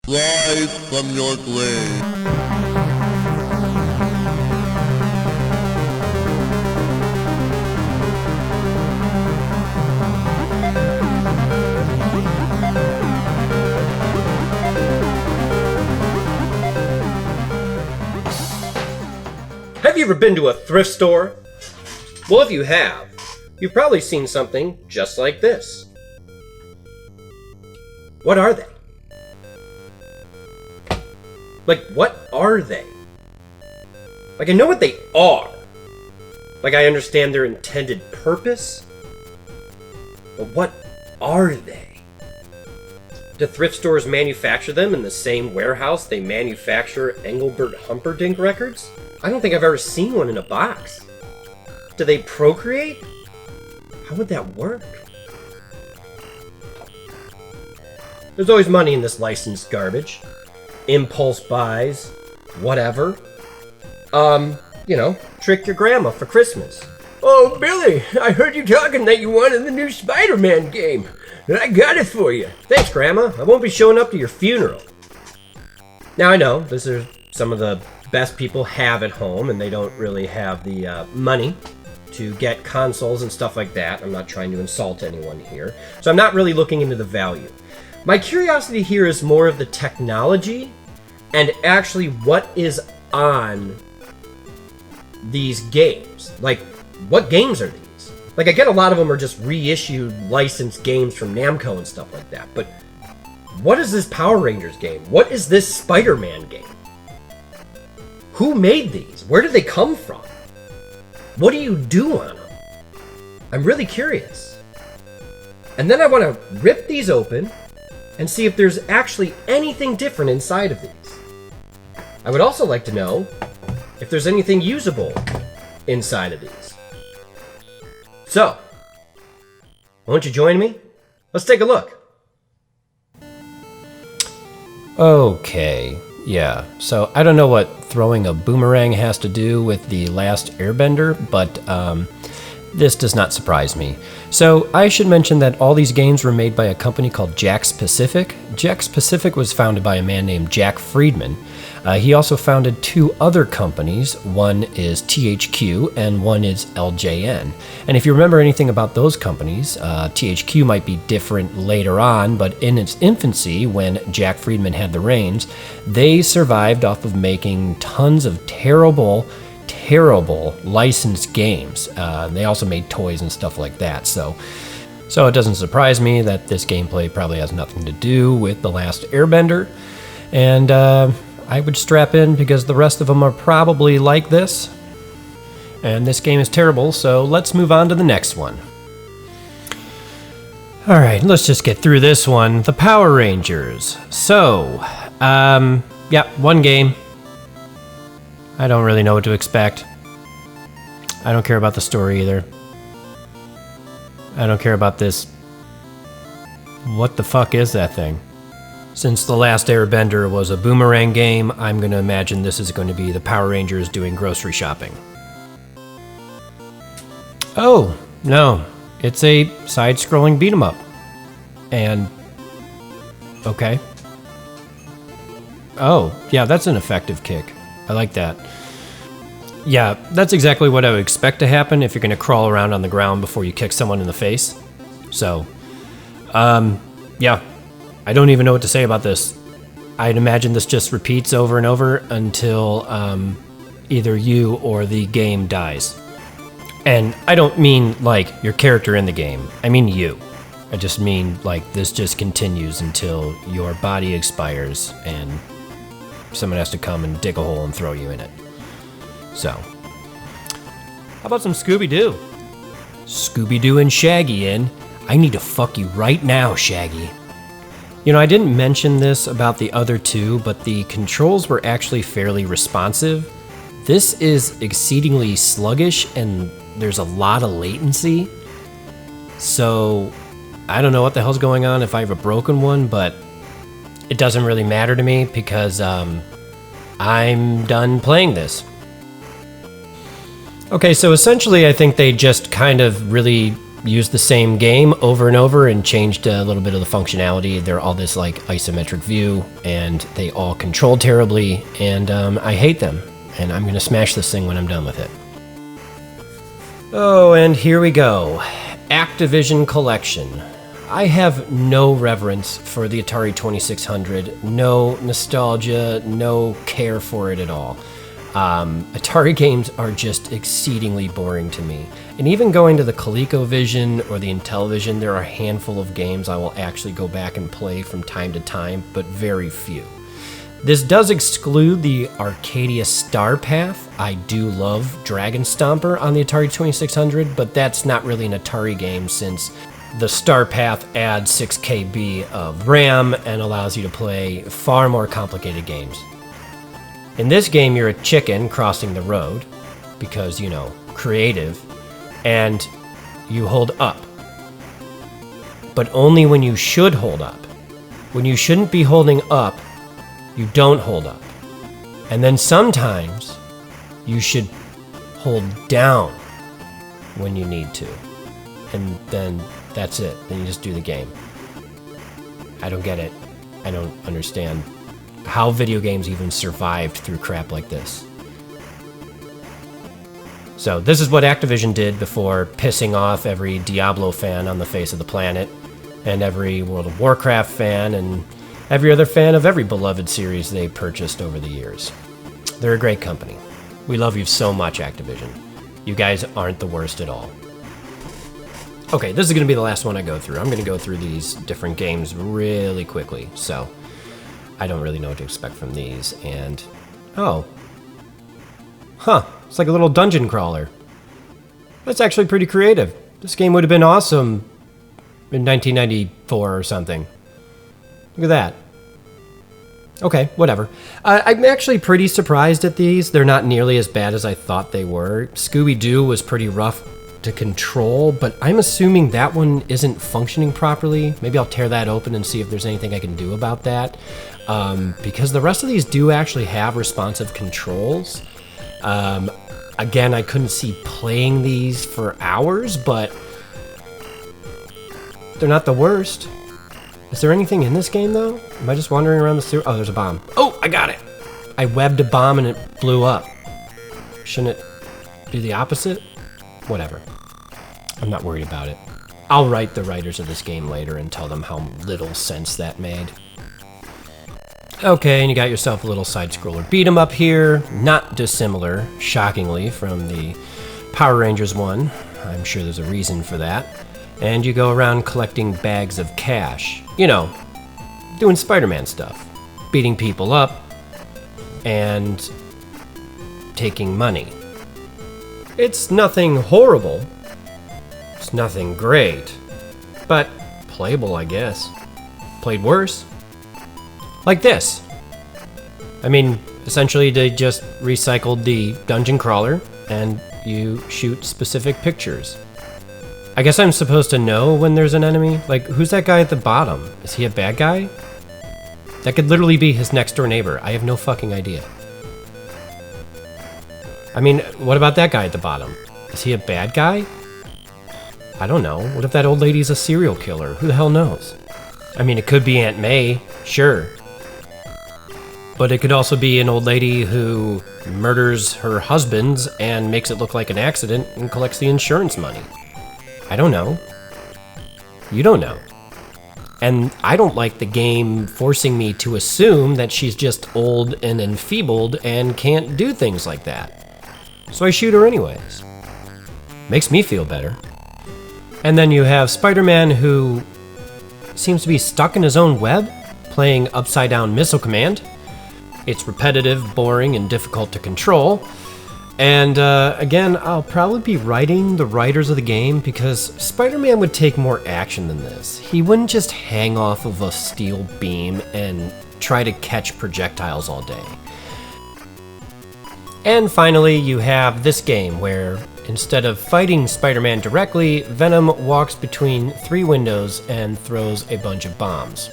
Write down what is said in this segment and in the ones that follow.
Rise from your grave. Have you ever been to a thrift store? Well, if you have, you've probably seen something just like this. What are they? Like, what are they? Like, I know what they are. Like, I understand their intended purpose. But what are they? Do thrift stores manufacture them in the same warehouse they manufacture Engelbert Humperdinck records? I don't think I've ever seen one in a box. Do they procreate? How would that work? There's always money in this licensed garbage. Impulse buys, whatever. Trick your grandma for Christmas. Oh, Billy, I heard you talking that you wanted the new Spider-Man game. I got it for you. Thanks, Grandma. I won't be showing up to your funeral. Now, I know, this is some of the best people have at home, and they don't really have the money to get consoles and stuff like that. I'm not trying to insult anyone here. So I'm not really looking into the value. My curiosity here is more of the technology and actually what is on these games. Like, what games are these? Like, I get a lot of them are just reissued licensed games from Namco and stuff like that, but what is this Power Rangers game? What is this Spider-Man game? Who made these? Where did they come from? What do you do on them? I'm really curious. And then I want to rip these open and see if there's actually anything different inside of these. I would also like to know if there's anything usable inside of these. So, won't you join me? Let's take a look. Okay, yeah. So I don't know what throwing a boomerang has to do with The Last Airbender, but this does not surprise me. So I should mention that all these games were made by a company called Jakk Pacific. Jakk Pacific was founded by a man named Jack Friedman. He also founded two other companies. One is THQ and one is LJN. And if you remember anything about those companies, THQ might be different later on, but in its infancy, when Jack Friedman had the reins, they survived off of making tons of terrible licensed games. They also made toys and stuff like that. So it doesn't surprise me that this gameplay probably has nothing to do with The Last Airbender. And I would strap in because the rest of them are probably like this. And this game is terrible, so let's move on to the next one. Alright, let's just get through this one. The Power Rangers. So, one game. I don't really know what to expect. I don't care about the story either. I don't care about this. What the fuck is that thing? Since The Last Airbender was a boomerang game, I'm going to imagine this is going to be the Power Rangers doing grocery shopping. Oh, no. It's a side-scrolling beat-em-up. And... okay. Oh, yeah, that's an effective kick. I like that. Yeah, that's exactly what I would expect to happen if you're going to crawl around on the ground before you kick someone in the face. So, yeah. I don't even know what to say about this. I'd imagine this just repeats over and over until either you or the game dies. And I don't mean, like, your character in the game. I mean you. I just mean, like, this just continues until your body expires and someone has to come and dig a hole and throw you in it. So, how about some Scooby-Doo? Scooby-Doo and Shaggy in. I need to fuck you right now, Shaggy. You know, I didn't mention this about the other two, but the controls were actually fairly responsive. This is exceedingly sluggish, and there's a lot of latency. So, I don't know what the hell's going on if I have a broken one, but it doesn't really matter to me because I'm done playing this. Okay, so essentially I think they just kind of really used the same game over and over and changed a little bit of the functionality. They're all this like isometric view, and they all control terribly, and I hate them. And I'm gonna smash this thing when I'm done with it. Oh, and here we go. Activision Collection. I have no reverence for the Atari 2600, no nostalgia, no care for it at all. Atari games are just exceedingly boring to me. And even going to the ColecoVision or the Intellivision, there are a handful of games I will actually go back and play from time to time, but very few. This does exclude the Arcadia Star Path. I do love Dragon Stomper on the Atari 2600, but that's not really an Atari game since the Star Path adds 6 KB of RAM and allows you to play far more complicated games. In this game, you're a chicken crossing the road because, you know, creative, and you hold up. But only when you should hold up. When you shouldn't be holding up, you don't hold up. And then sometimes you should hold down when you need to. And then that's it. Then you just do the game. I don't get it. I don't understand how video games even survived through crap like this. So this is what Activision did before pissing off every Diablo fan on the face of the planet, and every World of Warcraft fan, and every other fan of every beloved series they purchased over the years. They're a great company. We love you so much, Activision. You guys aren't the worst at all. Okay, this is going to be the last one I go through. I'm going to go through these different games really quickly, so I don't really know what to expect from these. And, oh. Huh, it's like a little dungeon crawler. That's actually pretty creative. This game would have been awesome in 1994 or something. Look at that. Okay, whatever. I'm actually pretty surprised at these. They're not nearly as bad as I thought they were. Scooby-Doo was pretty rough to control, but I'm assuming that one isn't functioning properly. Maybe I'll tear that open and see if there's anything I can do about that. Because the rest of these do actually have responsive controls. Again, I couldn't see playing these for hours, but they're not the worst. Is there anything in this game, though? Am I just wandering around the sewer? Oh, there's a bomb. Oh, I got it! I webbed a bomb and it blew up. Shouldn't it be the opposite? Whatever. I'm not worried about it. I'll write the writers of this game later and tell them how little sense that made. Okay, and you got yourself a little side-scroller beat-em-up here. Not dissimilar, shockingly, from the Power Rangers one. I'm sure there's a reason for that. And you go around collecting bags of cash. You know, doing Spider-Man stuff. Beating people up and taking money. It's nothing horrible. It's nothing great. But playable, I guess. Played worse. Like this. I mean, essentially they just recycled the dungeon crawler and you shoot specific pictures. I guess I'm supposed to know when there's an enemy? Like, who's that guy at the bottom? Is he a bad guy? That could literally be his next door neighbor. I have no fucking idea. I mean, what about that guy at the bottom? Is he a bad guy? I don't know. What if that old lady's a serial killer? Who the hell knows? I mean, it could be Aunt May, sure. But it could also be an old lady who murders her husbands and makes it look like an accident and collects the insurance money. I don't know. You don't know. And I don't like the game forcing me to assume that she's just old and enfeebled and can't do things like that. So I shoot her anyways. Makes me feel better. And then you have Spider-Man, who seems to be stuck in his own web, playing Upside Down Missile Command. It's repetitive, boring, and difficult to control. And again, I'll probably be writing the writers of the game because Spider-Man would take more action than this. He wouldn't just hang off of a steel beam and try to catch projectiles all day. And finally, you have this game where instead of fighting Spider-Man directly, Venom walks between 3 windows and throws a bunch of bombs.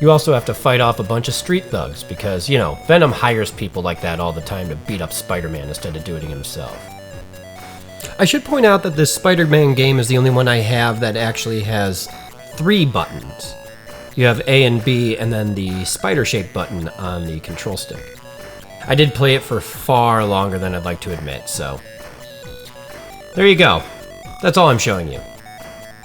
You also have to fight off a bunch of street thugs because, you know, Venom hires people like that all the time to beat up Spider-Man instead of doing it himself. I should point out that this Spider-Man game is the only one I have that actually has 3 buttons. You have A and B, and then the spider-shaped button on the control stick. I did play it for far longer than I'd like to admit, so... there you go. That's all I'm showing you.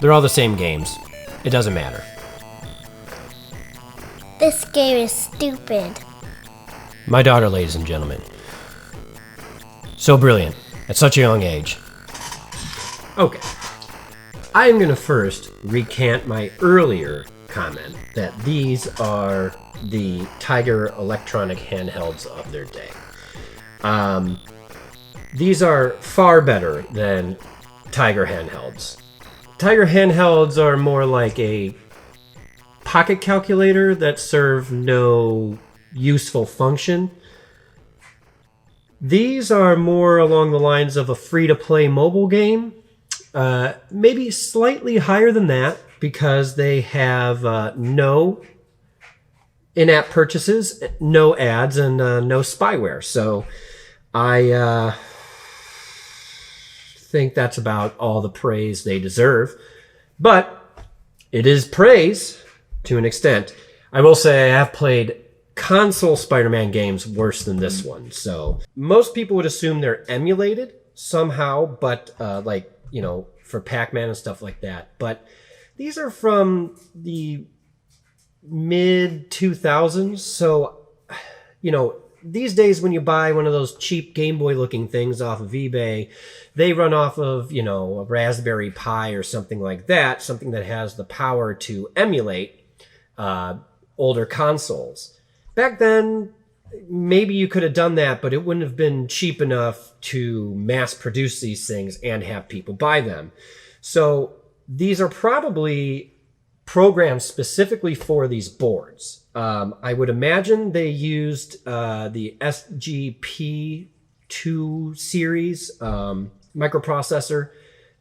They're all the same games. It doesn't matter. This game is stupid. My daughter, ladies and gentlemen. So brilliant, at such a young age. Okay. I am going to first recant my earlier comment that these are the Tiger electronic handhelds of their day. These are far better than Tiger handhelds. Tiger handhelds are more like a pocket calculator that serve no useful function. These are more along the lines of a free-to-play mobile game. Maybe slightly higher than that because they have no in-app purchases, no ads, and no spyware. So I think that's about all the praise they deserve. But it is praise to an extent. I will say I have played console Spider-Man games worse than this one. So most people would assume they're emulated somehow, but like, you know, for Pac-Man and stuff like that. But these are from the mid 2000s. So, you know, these days when you buy one of those cheap Game Boy looking things off of eBay, they run off of, you know, a Raspberry Pi or something like that, something that has the power to emulate older consoles. Back then, maybe you could have done that, but it wouldn't have been cheap enough to mass produce these things and have people buy them. So these are probably programmed specifically for these boards. I would imagine they used the SGP2 series microprocessor.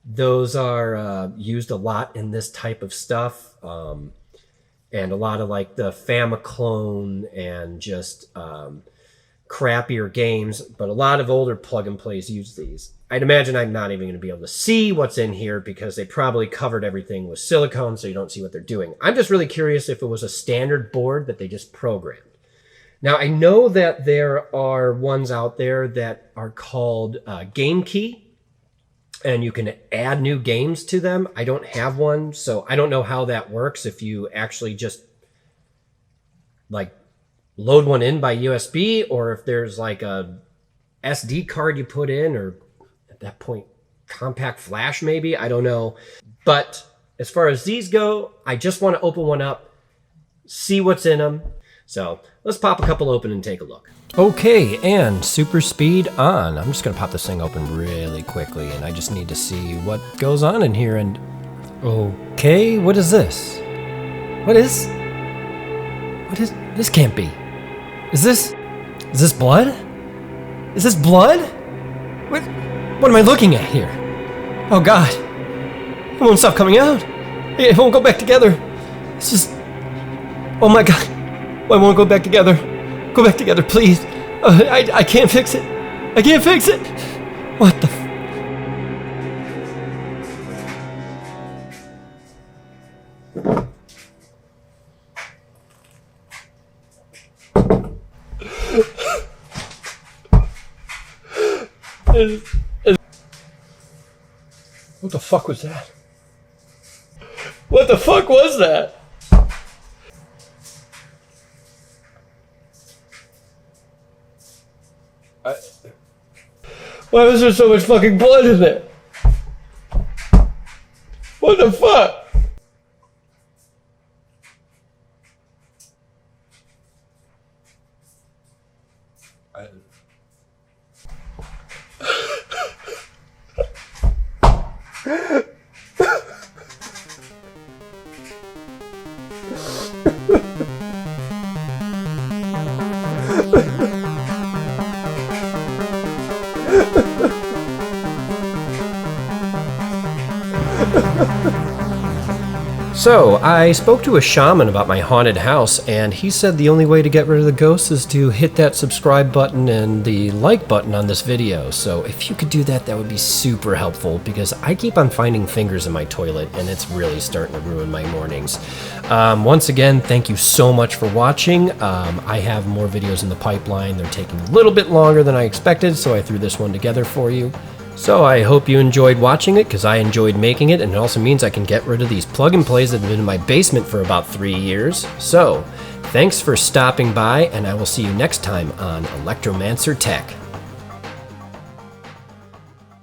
Those are used a lot in this type of stuff. And a lot of like the Famiclone and just crappier games, but a lot of older plug and plays use these. I'd imagine I'm not even going to be able to see what's in here because they probably covered everything with silicone so you don't see what they're doing. I'm just really curious if it was a standard board that they just programmed. Now, I know that there are ones out there that are called Game Key, and you can add new games to them. I don't have one, so I don't know how that works if you actually just like load one in by USB or if there's like a SD card you put in, or at that point compact flash maybe, I don't know. But as far as these go, I just want to open one up, see what's in them. So let's pop a couple open and take a look. Okay, and super speed on. I'm just gonna pop this thing open really quickly, and I just need to see what goes on in here. And okay, what is this? What is this? Can't be. Is this blood? Is this blood? What am I looking at here? Oh God, it won't stop coming out. It won't go back together. It's just, oh my God. I won't go back together. Go back together, please. I can't fix it. I can't fix it. What the What the fuck was that? What the fuck was that? Why was there so much fucking blood in there? What the fuck? So, I spoke to a shaman about my haunted house, and he said the only way to get rid of the ghosts is to hit that subscribe button and the like button on this video. So, if you could do that, that would be super helpful, because I keep on finding fingers in my toilet, and it's really starting to ruin my mornings. Once again, thank you so much for watching. I have more videos in the pipeline. They're taking a little bit longer than I expected, so I threw this one together for you. So I hope you enjoyed watching it, because I enjoyed making it, and it also means I can get rid of these plug and plays that have been in my basement for about 3 years. So, thanks for stopping by, and I will see you next time on Electromancer Tech.